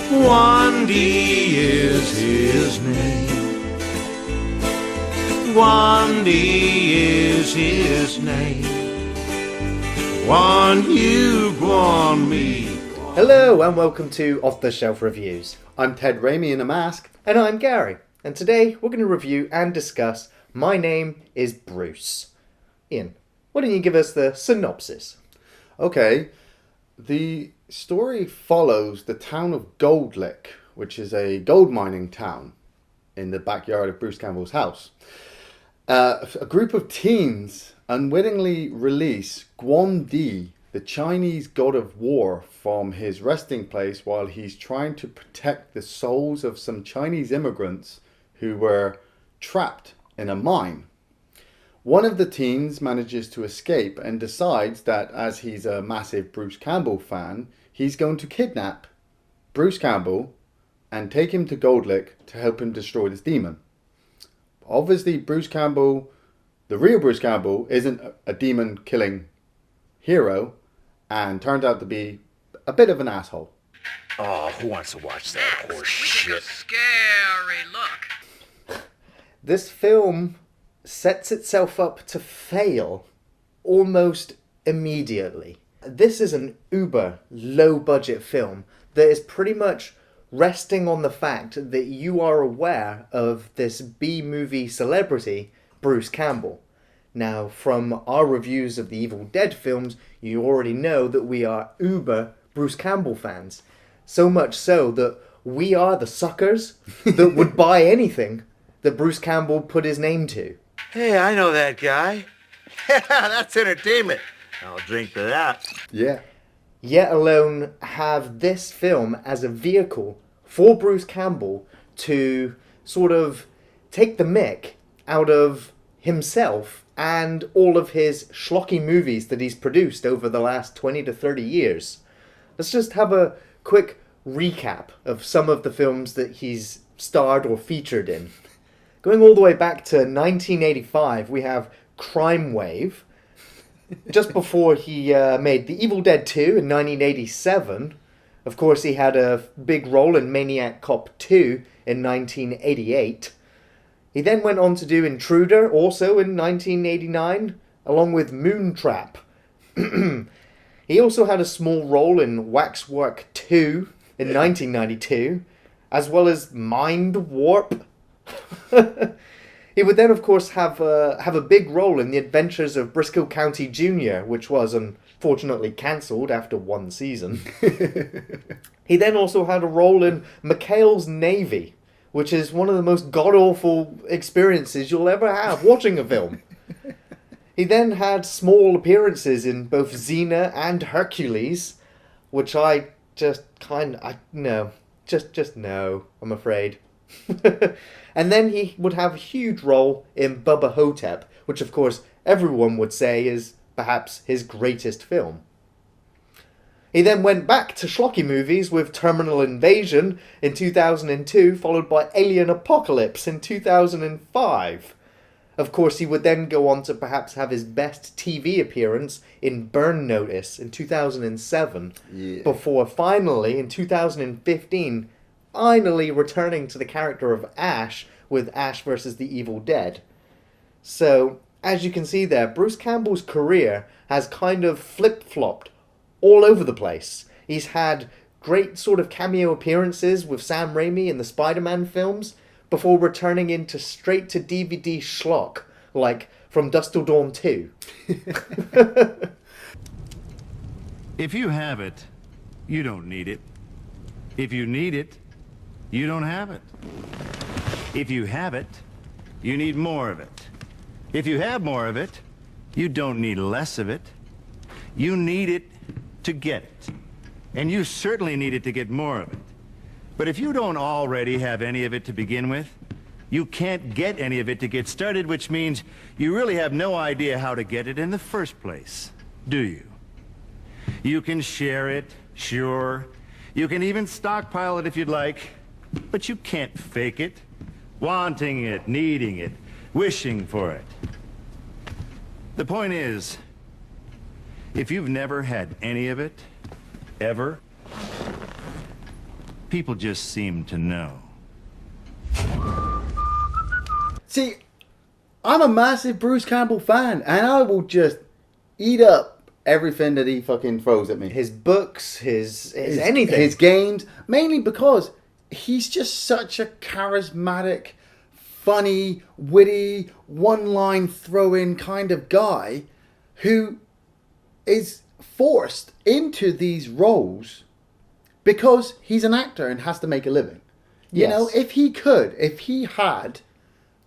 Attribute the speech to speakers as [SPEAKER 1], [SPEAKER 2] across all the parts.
[SPEAKER 1] Guan is his name. Guan is his name. Guan you, Guan me.
[SPEAKER 2] Hello and welcome to Off the Shelf Reviews. I'm Ted Raimi in a mask.
[SPEAKER 3] And I'm Gary. And today we're going to review and discuss My Name is Bruce. Ian, why don't you give us the synopsis?
[SPEAKER 2] Okay, the story follows the town of Gold Lick, which is a gold mining town in the backyard of Bruce Campbell's house. A group of teens unwittingly release Guan, the Chinese god of war, from his resting place while he's trying to protect the souls of some Chinese immigrants who were trapped in a mine. One of the teens manages to escape and decides that as he's a massive Bruce Campbell fan, he's going to kidnap Bruce Campbell and take him to Gold Lick to help him destroy this demon. Obviously, Bruce Campbell, the real Bruce Campbell, isn't a demon-killing hero and turned out to be a bit of an asshole.
[SPEAKER 4] Oh, who wants to watch that horse shit?
[SPEAKER 5] Scary look.
[SPEAKER 3] This film sets itself up to fail almost immediately. This is an uber low-budget film that is pretty much resting on the fact that you are aware of this B-movie celebrity, Bruce Campbell. Now, from our reviews of the Evil Dead films, you already know that we are uber Bruce Campbell fans. So much so that we are the suckers that would buy anything that Bruce Campbell put his name to.
[SPEAKER 4] Hey, I know that guy. That's entertainment. I'll drink to that.
[SPEAKER 2] Yeah.
[SPEAKER 3] Yet alone have this film as a vehicle for Bruce Campbell to sort of take the mick out of himself and all of his schlocky movies that he's produced over the last 20 to 30 years. Let's just have a quick recap of some of the films that he's starred or featured in. Going all the way back to 1985, we have Crime Wave. Just before he made The Evil Dead 2 in 1987. Of course, he had a big role in Maniac Cop 2 in 1988. He then went on to do Intruder, also in 1989, along with Moontrap. He also had a small role in Waxwork 2 in 1992, as well as Mind Warp. He would then, of course, have a big role in The Adventures of Briscoe County Jr., which was unfortunately cancelled after one season. He then also had a role in McHale's Navy, which is one of the most god-awful experiences you'll ever have watching a film. He then had small appearances in both Xena and Hercules, which I just no, I'm afraid. And then he would have a huge role in Bubba Hotep, which of course everyone would say is perhaps his greatest film. He then went back to schlocky movies with Terminal Invasion in 2002, followed by Alien Apocalypse in 2005. Of course, he would then go on to perhaps have his best TV appearance in Burn Notice in 2007, before finally, in 2015, finally returning to the character of Ash with Ash vs. the Evil Dead. So, as you can see there, Bruce Campbell's career has kind of flip-flopped all over the place. He's had great sort of cameo appearances with Sam Raimi in the Spider-Man films before returning into straight-to-DVD schlock, like From Dusk Till Dawn 2.
[SPEAKER 6] If you have it, you don't need it. If you need it, you don't have it. If you have it, you need more of it. If you have more of it, you don't need less of it. You need it to get it. And you certainly need it to get more of it. But if you don't already have any of it to begin with, you can't get any of it to get started, which means you really have no idea how to get it in the first place, do you? You can share it, sure. You can even stockpile it if you'd like, but you can't fake it. Wanting it, needing it, wishing for it. The point is, if you've never had any of it, ever, People just seem to know.
[SPEAKER 2] See, I'm a massive Bruce Campbell fan, and I will just eat up everything that he fucking throws at me.
[SPEAKER 3] His books, his anything.
[SPEAKER 2] His games, mainly because he's just such a charismatic, funny, witty, one-line throw-in kind of guy who is forced into these roles because he's an actor and has to make a living. You
[SPEAKER 3] Yes.
[SPEAKER 2] know, if he had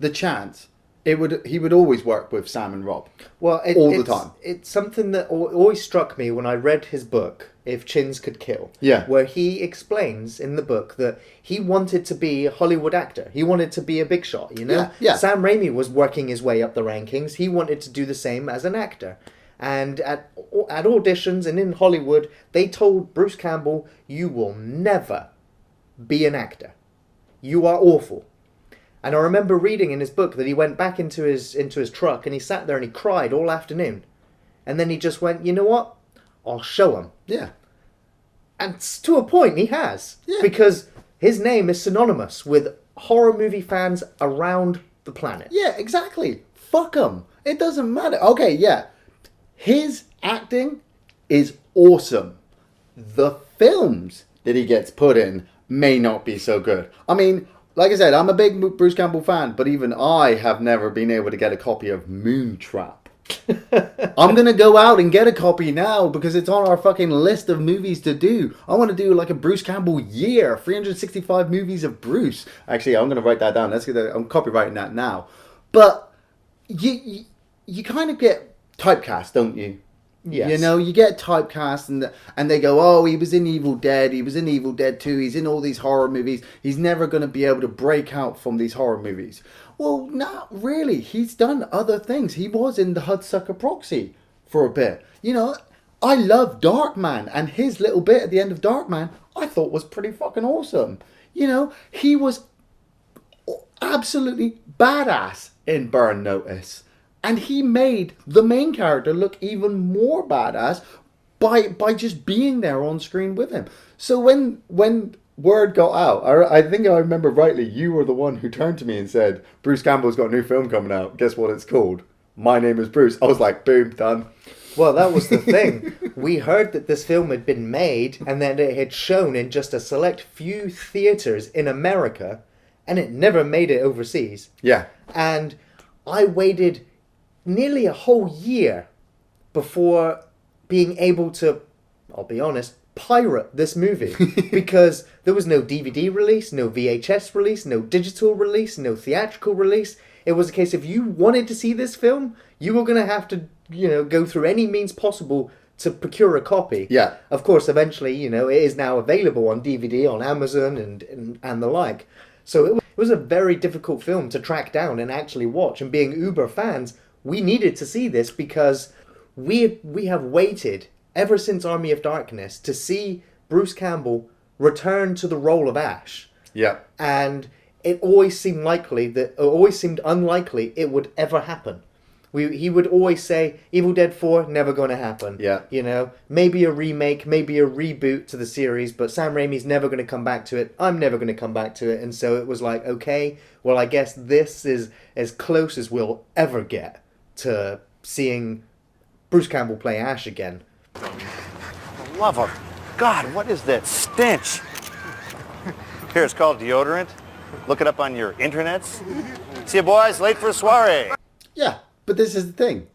[SPEAKER 2] the chance, he would always work with Sam and Rob.
[SPEAKER 3] Well,
[SPEAKER 2] all the time.
[SPEAKER 3] It's something that always struck me when I read his book, If Chins Could Kill.
[SPEAKER 2] Yeah.
[SPEAKER 3] Where he explains in the book that he wanted to be a Hollywood actor. He wanted to be a big shot, you know?
[SPEAKER 2] Yeah, yeah.
[SPEAKER 3] Sam Raimi was working his way up the rankings. He wanted to do the same as an actor. And at auditions and in Hollywood, they told Bruce Campbell, you will never be an actor. You are awful. And I remember reading in his book that he went back into his truck and he sat there and he cried all afternoon. And then he just went, you know what? I'll show him.
[SPEAKER 2] Yeah.
[SPEAKER 3] And to a point, he has.
[SPEAKER 2] Yeah.
[SPEAKER 3] Because his name is synonymous with horror movie fans around the planet.
[SPEAKER 2] Yeah, exactly. Fuck him. It doesn't matter. Okay, yeah. His acting is awesome. The films that he gets put in may not be so good. I mean, like I said, I'm a big Bruce Campbell fan, but even I have never been able to get a copy of Moontrap. I'm going to go out and get a copy now because it's on our fucking list of movies to do. I want to do like a Bruce Campbell year, 365 movies of Bruce. Actually, I'm going to write that down. I'm copywriting that now. But you kind of get typecast, don't you?
[SPEAKER 3] Yes.
[SPEAKER 2] You know, you get typecast and they go, oh, he was in Evil Dead, he was in Evil Dead 2, he's in all these horror movies, he's never going to be able to break out from these horror movies. Well, not really. He's done other things. He was in the Hudsucker Proxy for a bit. You know, I love Darkman, and his little bit at the end of Darkman I thought was pretty fucking awesome. You know, he was absolutely badass in Burn Notice. And he made the main character look even more badass by just being there on screen with him. So when word got out, I think I remember rightly, you were the one who turned to me and said, Bruce Campbell's got a new film coming out. Guess what it's called? My Name is Bruce. I was like, boom, done.
[SPEAKER 3] Well, that was the thing. We heard that this film had been made and that it had shown in just a select few theatres in America, and it never made it overseas.
[SPEAKER 2] Yeah.
[SPEAKER 3] And I waited nearly a whole year before being able to, I'll be honest, pirate this movie. Because there was no DVD release, no VHS release, no digital release, no theatrical release. It was a case if you wanted to see this film, you were going to have to, go through any means possible to procure a copy.
[SPEAKER 2] Yeah.
[SPEAKER 3] Of course, eventually, it is now available on DVD, on Amazon and the like. So it was a very difficult film to track down and actually watch. And being uber fans, we needed to see this because we have waited ever since Army of Darkness to see Bruce Campbell return to the role of Ash.
[SPEAKER 2] Yeah.
[SPEAKER 3] And it always seemed unlikely it would ever happen. He would always say, Evil Dead 4, never going to happen.
[SPEAKER 2] Yeah.
[SPEAKER 3] Maybe a remake, maybe a reboot to the series, but Sam Raimi's never going to come back to it. I'm never going to come back to it. And so it was like, okay, well, I guess this is as close as we'll ever get to seeing Bruce Campbell play Ash again.
[SPEAKER 4] For the love of God, what is that stench? Here, it's called deodorant. Look it up on your internets. See you boys, late for a soiree.
[SPEAKER 2] Yeah, but this is the thing.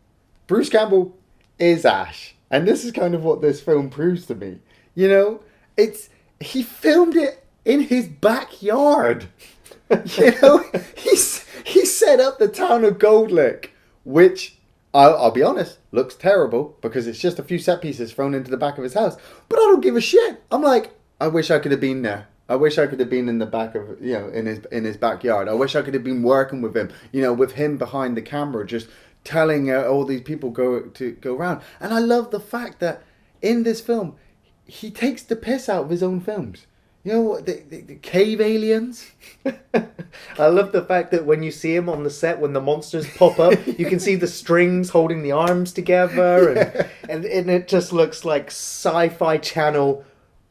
[SPEAKER 2] Bruce Campbell is Ash. And this is kind of what this film proves to me. He filmed it in his backyard. He set up the town of Gold Lick, which, I'll be honest, looks terrible because it's just a few set pieces thrown into the back of his house. But I don't give a shit. I'm like, I wish I could have been there. I wish I could have been in the back of, in his backyard. I wish I could have been working with him, with him behind the camera, just telling all these people go around. And I love the fact that in this film, he takes the piss out of his own films. The cave aliens.
[SPEAKER 3] I love the fact that when you see him on the set, when the monsters pop up, you can see the strings holding the arms together, and it just looks like Sci-Fi Channel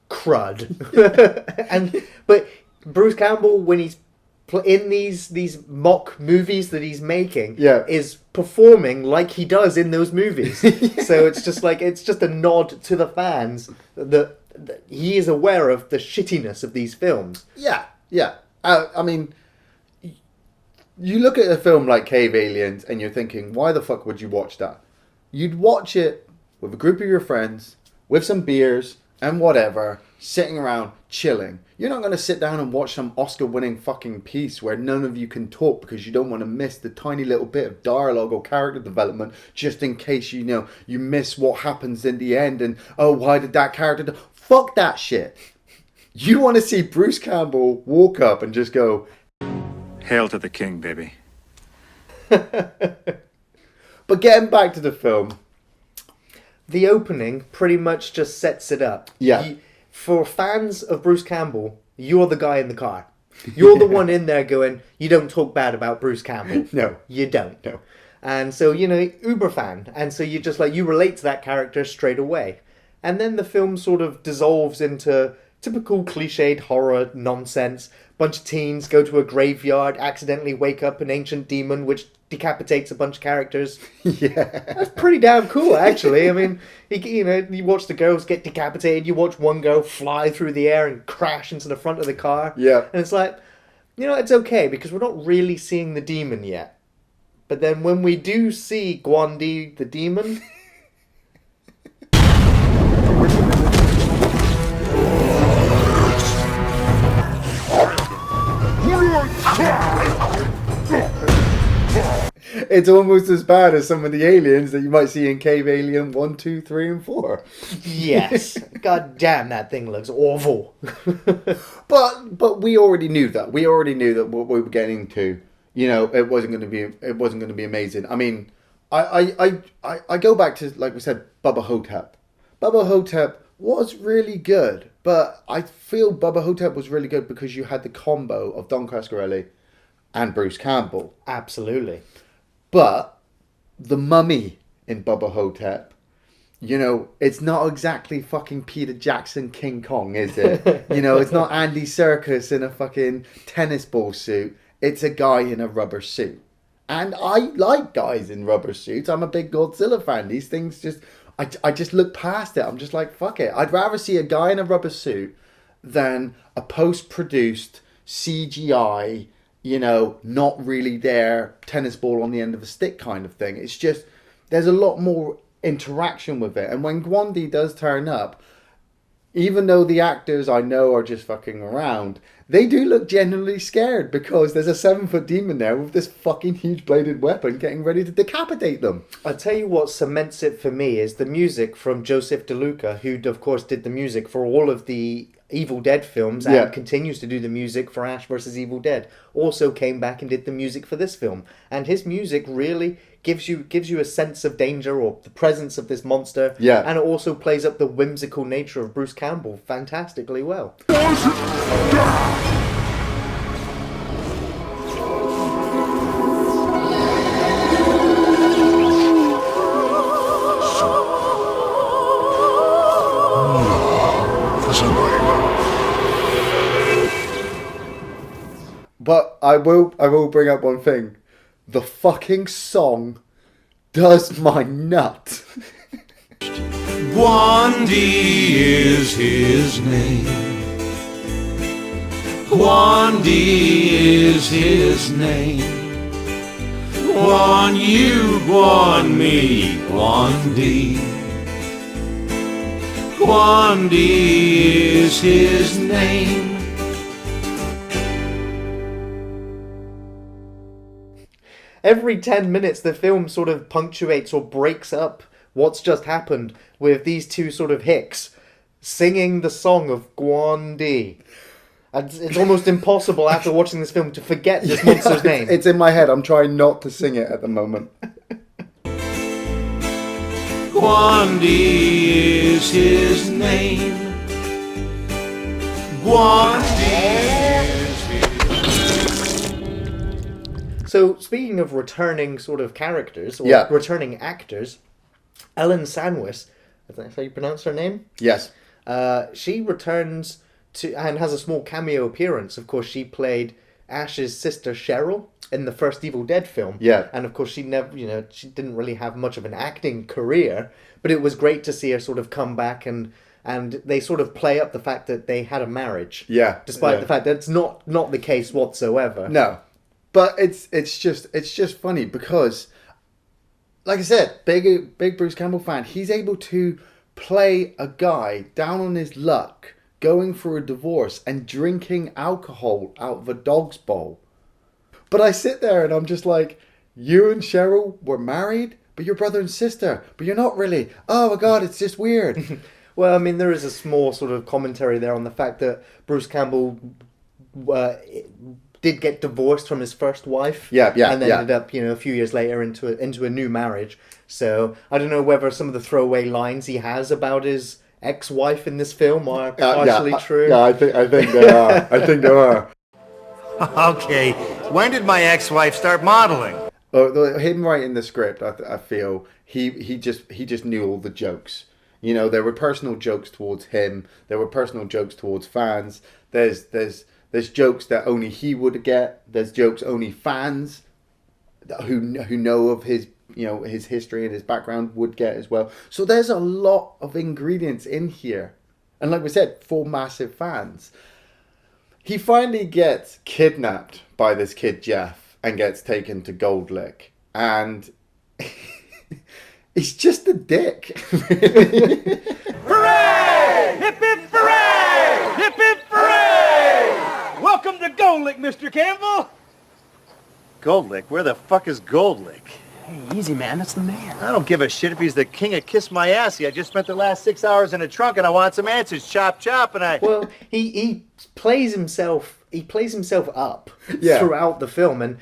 [SPEAKER 3] crud. But Bruce Campbell, when he's in these mock movies that he's making, is performing like he does in those movies. So it's just a nod to the fans that he is aware of the shittiness of these films.
[SPEAKER 2] Yeah. I mean, you look at a film like Cave Aliens and you're thinking, why the fuck would you watch that? You'd watch it with a group of your friends, with some beers and whatever, sitting around chilling. You're not going to sit down and watch some Oscar-winning fucking piece where none of you can talk because you don't want to miss the tiny little bit of dialogue or character development just in case, you miss what happens in the end and, oh, why did that character... Fuck that shit. You want to see Bruce Campbell walk up and just go...
[SPEAKER 7] Hail to the king, baby.
[SPEAKER 2] But getting back to the film...
[SPEAKER 3] The opening pretty much just sets it up.
[SPEAKER 2] Yeah.
[SPEAKER 3] For fans of Bruce Campbell, you're the guy in the car. You're the one in there going, you don't talk bad about Bruce Campbell.
[SPEAKER 2] No.
[SPEAKER 3] You don't.
[SPEAKER 2] No.
[SPEAKER 3] And so, uber fan. And so you just you relate to that character straight away. And then the film sort of dissolves into typical cliched horror nonsense. Bunch of teens go to a graveyard, accidentally wake up an ancient demon, which decapitates a bunch of characters.
[SPEAKER 2] Yeah.
[SPEAKER 3] That's pretty damn cool, actually. I mean, you watch the girls get decapitated, you watch one girl fly through the air and crash into the front of the car.
[SPEAKER 2] Yeah.
[SPEAKER 3] And it's like, it's okay, because we're not really seeing the demon yet. But then when we do see Guan the demon...
[SPEAKER 2] It's almost as bad as some of the aliens that you might see in Cave Alien 1, 2, 3, and 4.
[SPEAKER 3] Yes. God damn, that thing looks awful.
[SPEAKER 2] But we already knew that. We already knew that what we were getting to, it wasn't going to be amazing. I mean, I go back to, like we said, Bubba Hotep. Bubba Hotep was really good, but I feel Bubba Hotep was really good because you had the combo of Don Coscarelli and Bruce Campbell.
[SPEAKER 3] Absolutely.
[SPEAKER 2] But the mummy in Bubba Hotep, it's not exactly fucking Peter Jackson King Kong, is it? It's not Andy Serkis in a fucking tennis ball suit. It's a guy in a rubber suit. And I like guys in rubber suits. I'm a big Godzilla fan. These things just... I just look past it. I'm just like, fuck it. I'd rather see a guy in a rubber suit than a post-produced CGI... not really there, tennis ball on the end of a stick kind of thing. It's just, there's a lot more interaction with it. And when Guan does turn up, even though the actors I know are just fucking around, they do look genuinely scared because there's a 7-foot demon there with this fucking huge bladed weapon getting ready to decapitate them.
[SPEAKER 3] I'll tell you what cements it for me is the music from Joseph DeLuca, who of course did the music for all of the Evil Dead films and continues to do the music for Ash vs. Evil Dead. Also came back and did the music for this film. And his music really gives you a sense of danger or the presence of this monster.
[SPEAKER 2] Yeah.
[SPEAKER 3] And it also plays up the whimsical nature of Bruce Campbell fantastically well.
[SPEAKER 2] But I will bring up one thing. The fucking song does my nut.
[SPEAKER 1] Guan is his name. Guan is his name. Guan you, Guan me, Guan D. Guan is his name.
[SPEAKER 3] Every 10 minutes, the film sort of punctuates or breaks up what's just happened with these two sort of hicks singing the song of Guan Di. And it's almost impossible after watching this film to forget this monster's name.
[SPEAKER 2] It's in my head. I'm trying not to sing it at the moment.
[SPEAKER 1] Guan is his name. Guan is his name.
[SPEAKER 3] So, speaking of returning sort of characters, or returning actors, Ellen Sandwich, is that how you pronounce her name?
[SPEAKER 2] Yes.
[SPEAKER 3] she returns to and has a small cameo appearance. Of course, she played Ash's sister Cheryl in the first Evil Dead film.
[SPEAKER 2] Yeah.
[SPEAKER 3] And of course, she never, she didn't really have much of an acting career, but it was great to see her sort of come back and they sort of play up the fact that they had a marriage.
[SPEAKER 2] Yeah.
[SPEAKER 3] Despite the fact that it's not the case whatsoever.
[SPEAKER 2] No. But it's just funny because, like I said, big Bruce Campbell fan. He's able to play a guy down on his luck, going through a divorce and drinking alcohol out of a dog's bowl. But I sit there and I'm just like, you and Cheryl were married, but you're brother and sister, but you're not really. Oh my God, it's just weird.
[SPEAKER 3] Well, I mean, there is a small sort of commentary there on the fact that Bruce Campbell did get divorced from his first wife.
[SPEAKER 2] Yeah,
[SPEAKER 3] and then ended up, a few years later into a new marriage. So I don't know whether some of the throwaway lines he has about his ex-wife in this film are partially true.
[SPEAKER 2] Yeah, I think they are. I think they are.
[SPEAKER 4] Okay, when did my ex-wife start modeling?
[SPEAKER 2] Him writing the script, I feel he just knew all the jokes. There were personal jokes towards him. There were personal jokes towards fans. There's jokes that only he would get. There's jokes only fans who know of his his history and his background would get as well. So there's a lot of ingredients in here, and like we said, for massive fans. He finally gets kidnapped by this kid Jeff and gets taken to Gold Lick, and he's just a dick.
[SPEAKER 8] Hooray! Hip hip hooray! Hip hip hooray! Welcome to Gold Lick, Mr. Campbell.
[SPEAKER 4] Gold Lick? Where the fuck is Gold Lick?
[SPEAKER 8] Hey, easy, man. That's the man.
[SPEAKER 4] I don't give a shit if he's the king of Kiss My Assy. I just spent the last 6 hours in a trunk and I want some answers. Chop, chop, and I...
[SPEAKER 3] Well, he plays himself up
[SPEAKER 2] Yeah.
[SPEAKER 3] throughout the film. And,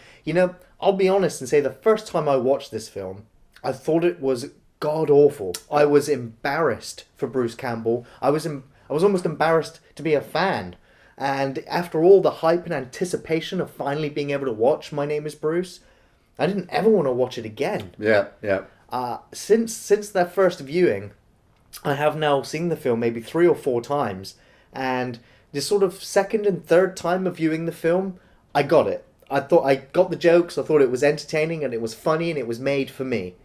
[SPEAKER 3] I'll be honest and say the first time I watched this film, I thought it was god-awful. I was embarrassed for Bruce Campbell. I was almost embarrassed to be a fan. And after all the hype and anticipation of finally being able to watch My Name is Bruce, I didn't ever want to watch it again.
[SPEAKER 2] Yeah.
[SPEAKER 3] Since that first viewing, I have now seen the film maybe 3 or 4 times, and this sort of second and third time of viewing the film, I got it. I thought I got the jokes, I thought it was entertaining and it was funny and it was made for me.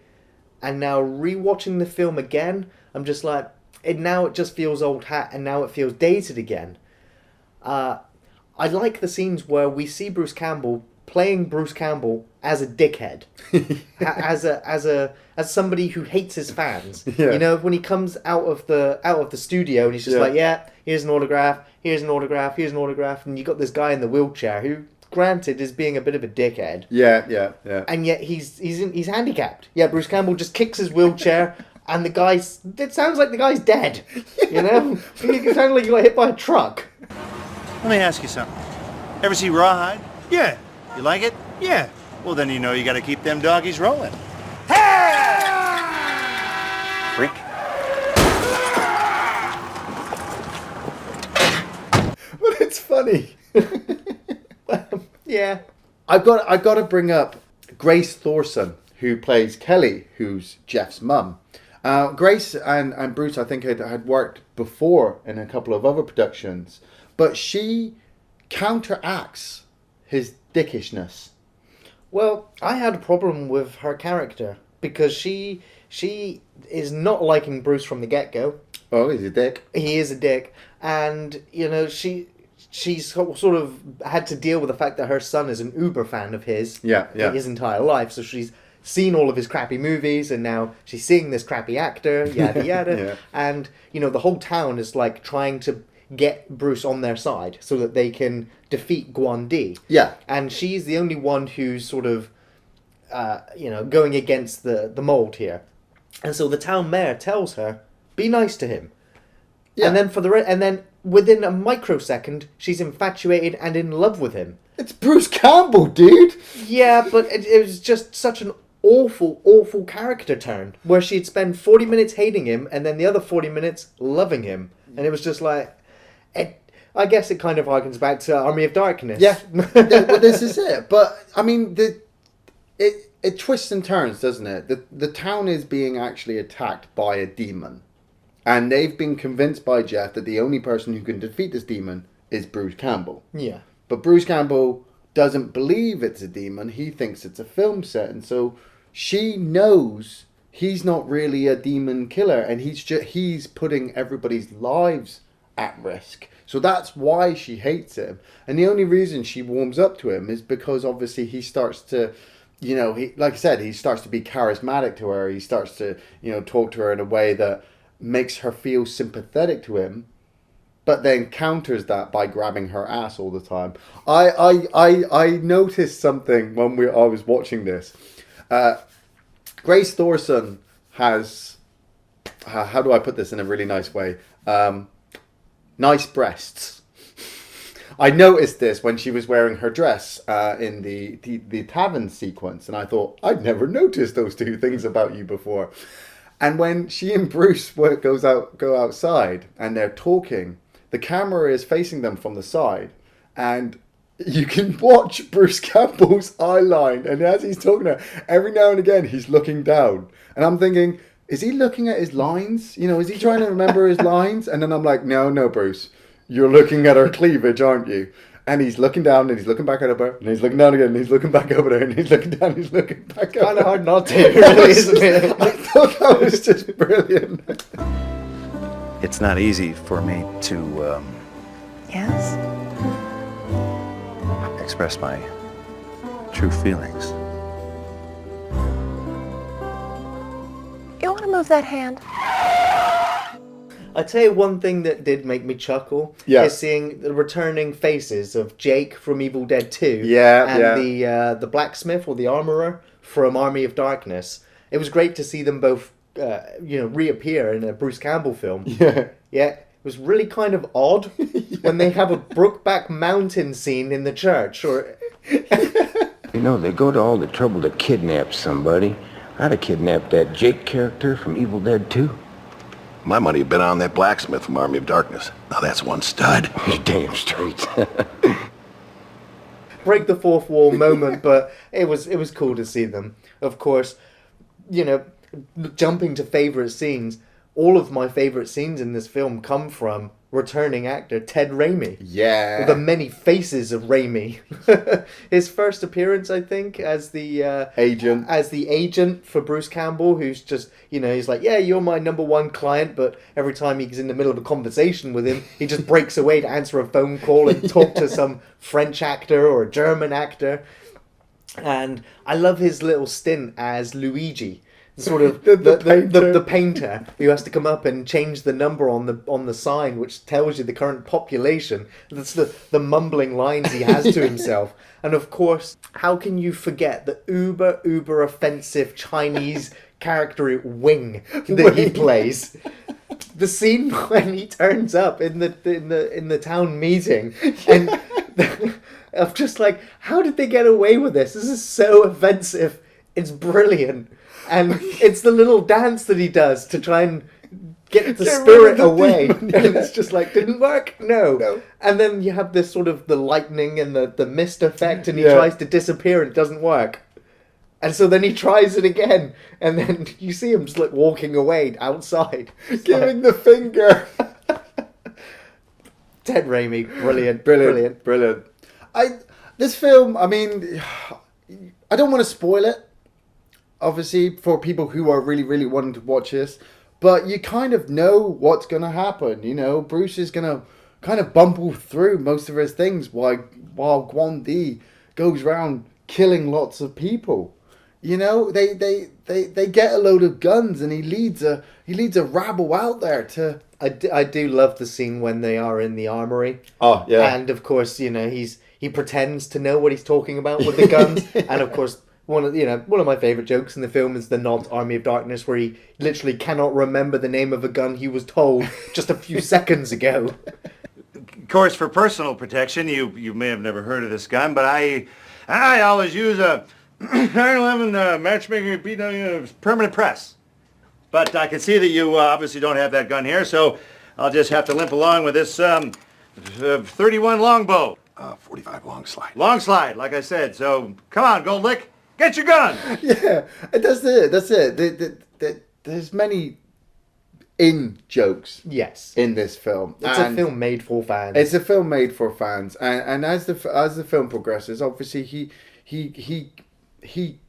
[SPEAKER 3] And now rewatching the film again, I'm just like, it just feels old hat and now it feels dated again. I like the scenes where we see Bruce Campbell playing Bruce Campbell as a dickhead, as somebody who hates his fans.
[SPEAKER 2] Yeah.
[SPEAKER 3] When he comes out of the studio and he's just like, yeah, here's an autograph, here's an autograph, here's an autograph, and you got this guy in the wheelchair who, granted, is being a bit of a dickhead.
[SPEAKER 2] Yeah.
[SPEAKER 3] And yet he's handicapped. Yeah, Bruce Campbell just kicks his wheelchair. And it sounds like the guy's dead. It sounds like he got hit by a truck.
[SPEAKER 4] Let me ask you something. Ever see Rawhide?
[SPEAKER 8] Yeah,
[SPEAKER 4] You like it?
[SPEAKER 8] yeah.
[SPEAKER 4] Well, then you know you gotta keep them doggies rolling. Freak.
[SPEAKER 2] But it's funny.
[SPEAKER 3] Yeah.
[SPEAKER 2] I've got to bring up Grace Thorsen, who plays Kelly, who's Jeff's mum. Grace and Bruce, I think, had worked before in a couple of other productions, but she counteracts his dickishness.
[SPEAKER 3] Well, I had a problem with her character because she is not liking Bruce from the get-go.
[SPEAKER 2] Oh, he's a dick.
[SPEAKER 3] He is a dick, and she's sort of had to deal with the fact that her son is an uber fan of his. His entire life, so she's seen all of his crappy movies, and now she's seeing this crappy actor, yada yada.
[SPEAKER 2] Yeah.
[SPEAKER 3] And the whole town is like trying to get Bruce on their side so that they can defeat Guan.
[SPEAKER 2] Yeah.
[SPEAKER 3] And she's the only one who's sort of going against the mold here. And so the town mayor tells her, be nice to him.
[SPEAKER 2] Yeah.
[SPEAKER 3] And then within a microsecond, she's infatuated and in love with him.
[SPEAKER 2] It's Bruce Campbell, dude.
[SPEAKER 3] Yeah, but it was just such an awful character turn where she'd spend 40 minutes hating him and then the other 40 minutes loving him. And it was just like, I guess it kind of harkens back to Army of Darkness.
[SPEAKER 2] Yeah. Well, this is it. But I mean, it twists and turns, doesn't it? The town is being actually attacked by a demon, And they've been convinced by Jeff that the only person who can defeat this demon is Bruce Campbell.
[SPEAKER 3] Yeah.
[SPEAKER 2] But Bruce Campbell doesn't believe it's a demon. He thinks it's a film set. And so she knows he's not really a demon killer. And he's putting everybody's lives at risk. So that's why she hates him. And the only reason she warms up to him is because obviously he starts to, you know, like I said, he starts to be charismatic to her. He starts to, you know, talk to her in a way that makes her feel sympathetic to him, but then counters that by grabbing her ass all the time. I noticed something when I was watching this. Grace Thorsen has, how do I put this in a really nice way? Nice breasts. I noticed this when she was wearing her dress in the tavern sequence, and I thought, I'd never noticed those two things about you before. And when she and Bruce go outside and they're talking, the camera is facing them from the side, and you can watch Bruce Campbell's eye line. And as he's talking to her, every now and again he's looking down, and I'm thinking, is he looking at his lines? You know, is he trying to remember his lines? And then I'm like, no, Bruce, you're looking at her cleavage, aren't you? And he's looking down and he's looking back at her, and he's looking down again and he's looking back over there and he's looking down and he's looking back up.
[SPEAKER 3] Kind of hard not to, really, isn't it?
[SPEAKER 2] I thought that was just brilliant.
[SPEAKER 4] It's not easy for me to
[SPEAKER 9] Yes?
[SPEAKER 4] express my true feelings.
[SPEAKER 9] You want to move that hand?
[SPEAKER 3] I tell you one thing that did make me chuckle is seeing the returning faces of Jake from Evil Dead 2 and the blacksmith or the armorer from Army of Darkness. It was great to see them both reappear in a Bruce Campbell film. Yeah. It was really kind of odd when they have a Brokeback Mountain scene in the church. Or
[SPEAKER 10] You know, they go to all the trouble to kidnap somebody. I'd have kidnapped that Jake character from Evil Dead 2.
[SPEAKER 11] My money had been on that blacksmith from Army of Darkness. Now that's one stud.
[SPEAKER 10] You're damn straight.
[SPEAKER 3] break the fourth wall moment, but it was cool to see them. Of course, you know, jumping to favourite scenes, all of my favourite scenes in this film come from returning actor Ted Raimi.
[SPEAKER 2] Yeah.
[SPEAKER 3] The many faces of Raimi. His first appearance, I think, as the agent for Bruce Campbell, who's just, you know, he's like, yeah, you're my number one client, but every time he's in the middle of a conversation with him, he just breaks away to answer a phone call and talk to some French actor or a German actor. And I love his little stint as Luigi. Sort of the painter who has to come up and change the number on the sign, which tells you the current population. That's the mumbling lines he has to himself. And of course, how can you forget the uber offensive Chinese character Wing that he plays? The scene when he turns up in the town meeting and I'm just like, how did they get away with this? This is so offensive. It's brilliant. And it's the little dance that he does to try and get the spirit away. And it's just like, didn't work? No. And then you have this sort of the lightning and the mist effect, and he tries to disappear and it doesn't work. And so then he tries it again. And then you see him just like walking away outside.
[SPEAKER 2] Giving the finger.
[SPEAKER 3] Ted Raimi, brilliant.
[SPEAKER 2] This film, I mean, I don't want to spoil it. Obviously, for people who are really, really wanting to watch this, but you kind of know what's going to happen. You know, Bruce is going to kind of bumble through most of his things while Guan Di goes around killing lots of people. You know, they get a load of guns, and he leads a rabble out there to.
[SPEAKER 3] I do love the scene when they are in the armory.
[SPEAKER 2] Oh yeah,
[SPEAKER 3] and of course, you know, he pretends to know what he's talking about with the guns, and of course. One of my favourite jokes in the film is the nod to Army of Darkness, where he literally cannot remember the name of a gun he was told just a few seconds ago.
[SPEAKER 4] Of course, for personal protection, you may have never heard of this gun, but I always use a 911 matchmaking PW permanent press. But I can see that you obviously don't have that gun here, so I'll just have to limp along with this 31 longbow.
[SPEAKER 11] 45 long slide.
[SPEAKER 4] Long slide, like I said. So come on, Gold Lick. Get your gun!
[SPEAKER 2] Yeah, that's it. There's many in jokes
[SPEAKER 3] Yes.
[SPEAKER 2] in this film.
[SPEAKER 3] It's a film made for fans.
[SPEAKER 2] It's a film made for fans, and as the film progresses, obviously he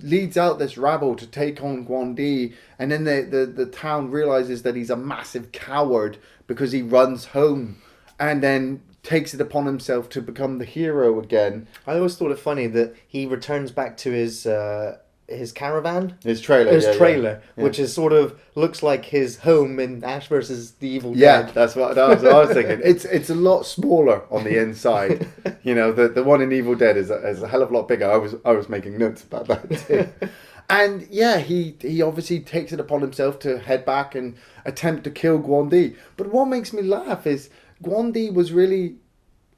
[SPEAKER 2] leads out this rabble to take on Guan Di, and then the town realizes that he's a massive coward because he runs home, and then takes it upon himself to become the hero again.
[SPEAKER 3] I always thought it funny that he returns back to his caravan,
[SPEAKER 2] His trailer,
[SPEAKER 3] which is sort of looks like his home in Ash versus the Evil
[SPEAKER 2] Yeah,
[SPEAKER 3] Dead.
[SPEAKER 2] that's what I was thinking. It's a lot smaller on the inside. You know, the one in Evil Dead is a hell of a lot bigger. I was making notes about that too. And yeah, he obviously takes it upon himself to head back and attempt to kill Guan Di. But what makes me laugh is Guan Di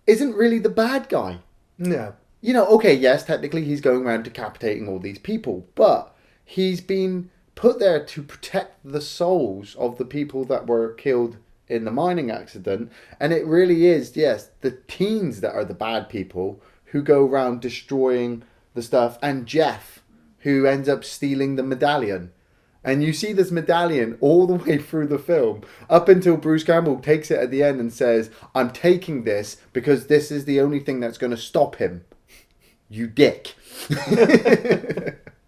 [SPEAKER 2] isn't really the bad guy.
[SPEAKER 3] No.
[SPEAKER 2] You know, okay, yes, technically he's going around decapitating all these people, but he's been put there to protect the souls of the people that were killed in the mining accident. And it really is, yes, the teens that are the bad people who go around destroying the stuff, and Jeff, who ends up stealing the medallion. And you see this medallion all the way through the film, up until Bruce Campbell takes it at the end and says, I'm taking this because this is the only thing that's going to stop him. You dick.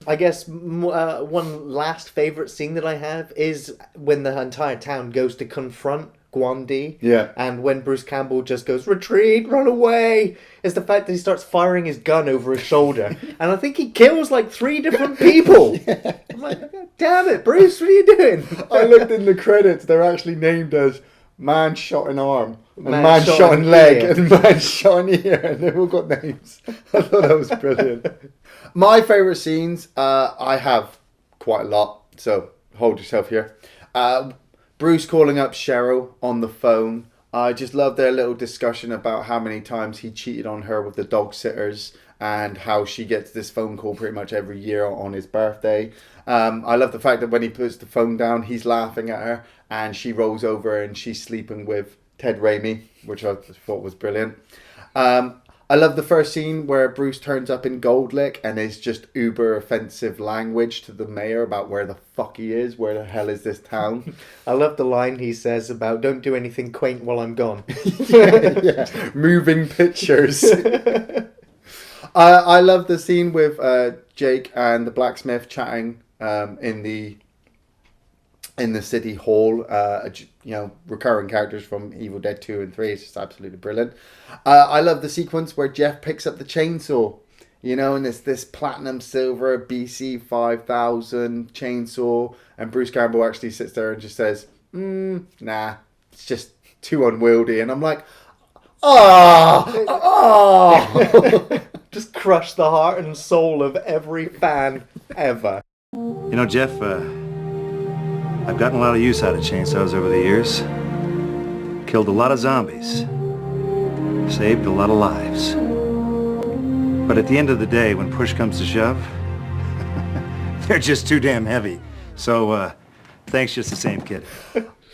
[SPEAKER 3] I guess one last favourite scene that I have is when the entire town goes to confront Guan Di.
[SPEAKER 2] Yeah.
[SPEAKER 3] And when Bruce Campbell just goes, retreat, run away, is the fact that he starts firing his gun over his shoulder. And I think he kills like 3 different people. Yeah. I'm like, damn it, Bruce, what are you doing?
[SPEAKER 2] I looked in the credits, they're actually named as man shot in arm, and man shot in leg, and man shot in ear, and they've all got names. I thought that was brilliant. My favourite scenes, I have quite a lot, so hold yourself here. Bruce calling up Cheryl on the phone. I just love their little discussion about how many times he cheated on her with the dog sitters, and how she gets this phone call pretty much every year on his birthday. I love the fact that when he puts the phone down, he's laughing at her, and she rolls over and she's sleeping with Ted Raimi, which I thought was brilliant. I love the first scene where Bruce turns up in Gold Lick and is just uber offensive language to the mayor about where the fuck he is, where the hell is this town.
[SPEAKER 3] I love the line he says about don't do anything quaint while I'm gone.
[SPEAKER 2] yeah. Moving pictures. I love the scene with Jake and the blacksmith chatting in the city hall. You know, recurring characters from Evil Dead 2 and 3. It's just absolutely brilliant. I love the sequence where Jeff picks up the chainsaw, you know, and it's this platinum silver BC 5000 chainsaw, and Bruce Campbell actually sits there and just says, nah, it's just too unwieldy. And I'm like,
[SPEAKER 3] just crush the heart and soul of every fan ever.
[SPEAKER 4] You know, Jeff, I've gotten a lot of use out of chainsaws over the years. Killed a lot of zombies. Saved a lot of lives. But at the end of the day, when push comes to shove, they're just too damn heavy. So, thanks just the same, kid.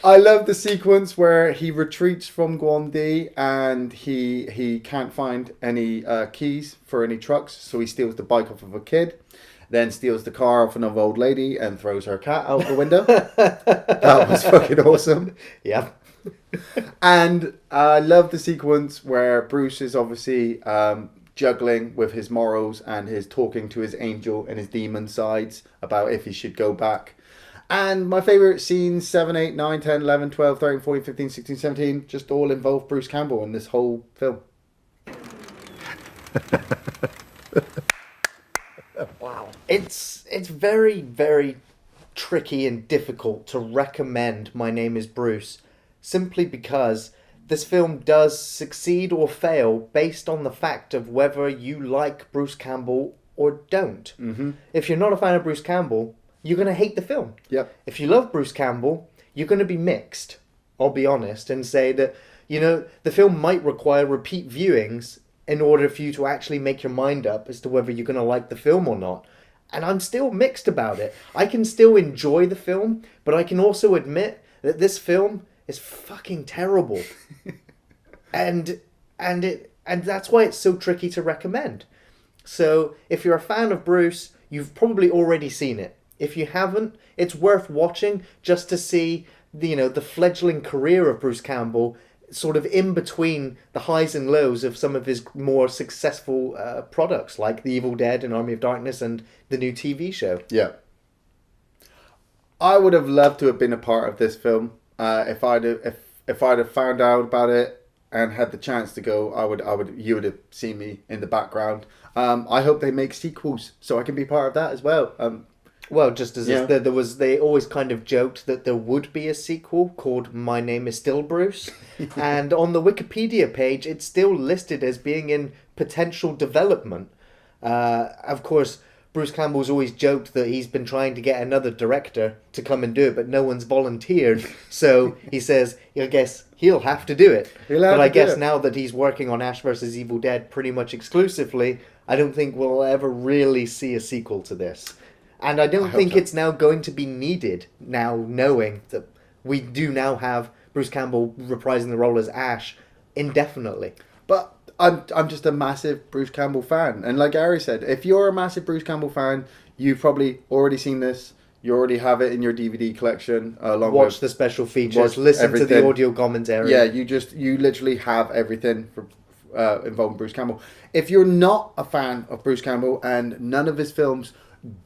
[SPEAKER 2] I love the sequence where he retreats from Guan Di and he can't find any keys for any trucks, so he steals the bike off of a kid, then steals the car off another old lady and throws her cat out the window. That was fucking awesome.
[SPEAKER 3] Yeah.
[SPEAKER 2] And I love the sequence where Bruce is obviously juggling with his morals and his talking to his angel and his demon sides about if he should go back. And my favourite scenes, 7, 8, 9, 10, 11, 12, 13, 14, 15, 16, 17, just all involve Bruce Campbell in this whole film.
[SPEAKER 3] Wow. It's very, very tricky and difficult to recommend My Name is Bruce, simply because this film does succeed or fail based on the fact of whether you like Bruce Campbell or don't.
[SPEAKER 2] Mm-hmm.
[SPEAKER 3] If you're not a fan of Bruce Campbell, you're going to hate the film.
[SPEAKER 2] Yep.
[SPEAKER 3] If you love Bruce Campbell, you're going to be mixed, I'll be honest, and say that, you know, the film might require repeat viewings in order for you to actually make your mind up as to whether you're going to like the film or not. And I'm still mixed about it. I can still enjoy the film, but I can also admit that this film is fucking terrible. and that's why it's so tricky to recommend. So if you're a fan of Bruce, you've probably already seen it. If you haven't, it's worth watching just to see the fledgling career of Bruce Campbell, sort of in between the highs and lows of some of his more successful products, like The Evil Dead and Army of Darkness and the new TV show.
[SPEAKER 2] Yeah. I would have loved to have been a part of this film. If I'd have found out about it and had the chance to go, you would have seen me in the background. I hope they make sequels so I can be part of that as well.
[SPEAKER 3] Well, just as they always kind of joked that there would be a sequel called My Name Is Still Bruce, and on the Wikipedia page, it's still listed as being in potential development. Of course, Bruce Campbell's always joked that he's been trying to get another director to come and do it, but no one's volunteered. So he says, I guess he'll have to do it. But I guess now that he's working on Ash vs. Evil Dead pretty much exclusively, I don't think we'll ever really see a sequel to this. And I don't think it's now going to be needed, now knowing that we do now have Bruce Campbell reprising the role as Ash indefinitely.
[SPEAKER 2] But I'm just a massive Bruce Campbell fan. And like Gary said, if you're a massive Bruce Campbell fan, you've probably already seen this. You already have it in your DVD collection.
[SPEAKER 3] Watch the special features, listen to the audio commentary.
[SPEAKER 2] Yeah, you literally have everything for involving Bruce Campbell. If you're not a fan of Bruce Campbell and none of his films,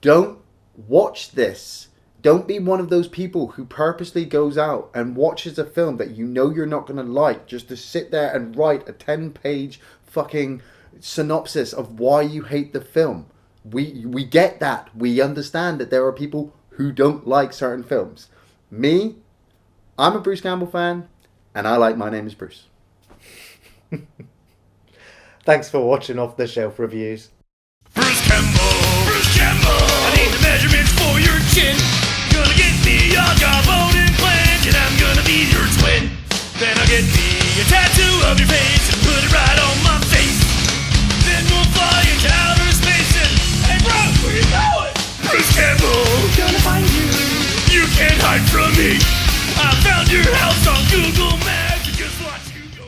[SPEAKER 2] don't watch this. Don't be one of those people who purposely goes out and watches a film that you know you're not going to like just to sit there and write a 10-page fucking synopsis of why you hate the film. We get that. We understand that there are people who don't like certain films. Me, I'm a Bruce Campbell fan, and I like My Name is Bruce.
[SPEAKER 3] Thanks for watching Off the Shelf Reviews.
[SPEAKER 1] Bruce Campbell, I need the measurements for your chin. Gonna get me a jawbone implant, and I'm gonna be your twin. Then I'll get me a tattoo of your face and put it right on my face. Then we'll fly into outer space and, hey bro, where you going? Bruce Campbell, gonna find you. You can't hide from me. I found your house on Google Maps and just watch you go.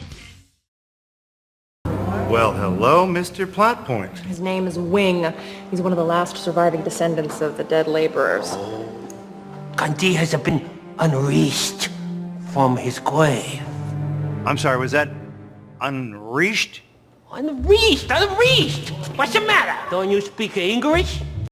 [SPEAKER 4] Well, hello, Mr. Plot Point.
[SPEAKER 12] His name is Wing. He's one of the last surviving descendants of the dead laborers.
[SPEAKER 13] Gandhi has been unleashed from his grave.
[SPEAKER 4] I'm sorry, was that unleashed?
[SPEAKER 13] Unleashed! What's the matter? Don't you speak English?